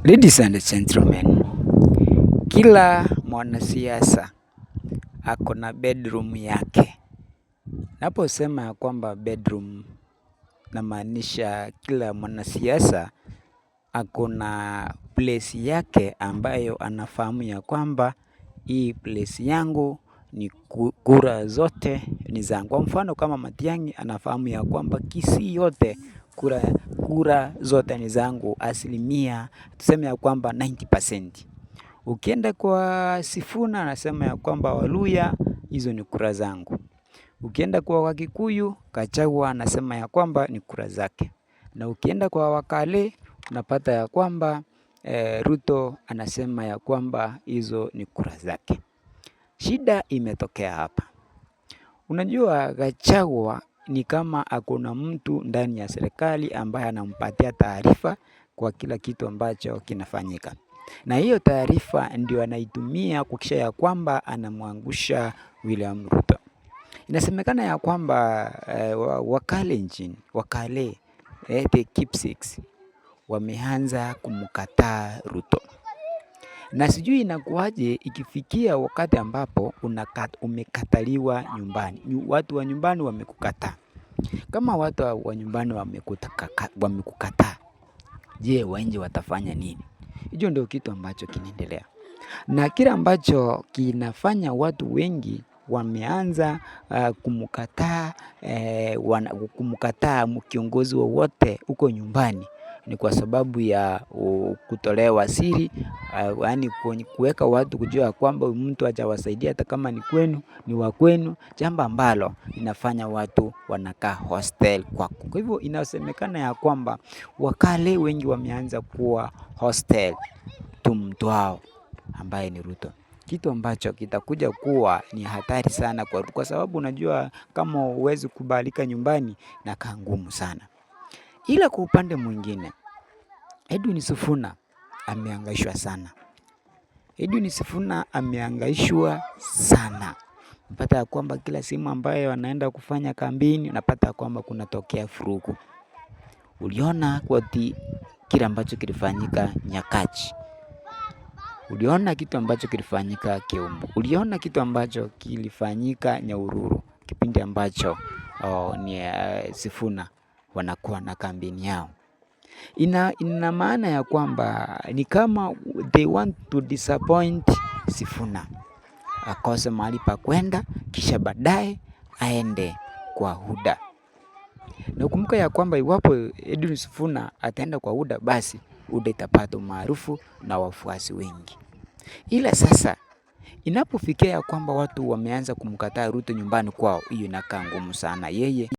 Ladies and gentlemen, kila mwanasiasa ako na bedroom yake. Naposema ya kwamba bedroom, namaanisha kila mwanasiasa ako na place yake ambayo anafahamu ya kwamba hii place yangu ni kura zote ni zangu. Kwa mfano kama Matiang'i anafahamu ya kwamba Kisii yote kura zote ni zangu, asilimia tuseme ya kwamba 90%. Ukienda kwa Sifuna anasema ya kwamba Waluhya hizo ni kura zangu. Ukienda kwa Wakikuyu, Gachagua anasema ya kwamba ni kura zake. Na ukienda kwa Wakale unapata ya kwamba Ruto anasema ya kwamba hizo ni kura zake. Shida imetokea hapa. Unajua Gachagua ni kama hakuna mtu ndani ya serikali ambaye anampatia taarifa kwa kila kitu ambacho kinafanyika. Na hiyo taarifa ndio anaitumia kuhakikisha ya kwamba anamwangusha William Ruto. Inasemekana ya kwamba Wakale the keepsakes wameanza kumkataa Ruto. Na sijui inakuwaje ikifikia wakati ambapo umekataliwa nyumbani. Watu wa nyumbani wamekukataa. Kama watu wa nyumbani wamekukataa, je, wa nje watafanya nini? Hicho ndio kitu ambacho kinaendelea. Na kile ambacho kinafanya watu wengi wameanza kumkataa kiongozi wowote huko nyumbani ni kwa sababu ya kutolewa siri, yaani kuweka watu kujua kwamba mtu hajawasaidia hata kama ni kwenu, ni wa kwenu, jambo ambalo linafanya watu wanakaa hostile kwako. Kwa hivyo inasemekana ya kwamba Wakale wengi wameanza kuwa hostile to mtu wao ambaye ni Ruto. Kitu ambacho kitakuja kuwa ni hatari sana kwa sababu unajua kama huwezi kubalika nyumbani inakaa ngumu sana. Ila kwa upande mwingine, Edwin Sifuna amehangaishwa sana. Edwin Sifuna amehangaishwa sana. Unapata ya kwamba kila simu ambayo wanaenda kufanya kampeni, unapata ya kwamba kunatokea furugu. Uliona kile ambacho kilifanyika Nyakach. Uliona kitu ambacho kilifanyika Kiumbu. Uliona kitu ambacho kilifanyika Nyahururu. Kipindi ambacho ni Sifuna wanakuwa na kampeni yao. Ina maana ya kwamba ni kama they want to disappoint Sifuna. Akose mahali pa kwenda kisha baadaye aende kwa UDA. Na ukumbuka ya kwamba iwapo Edwin Sifuna ataenda kwa UDA, basi UDA itapata umaarufu na wafuasi wengi. Ila sasa inapofikia ya kwamba watu wameanza kumkataa Ruto nyumbani kwao, hiyo inakaa ngumu sana. Yeye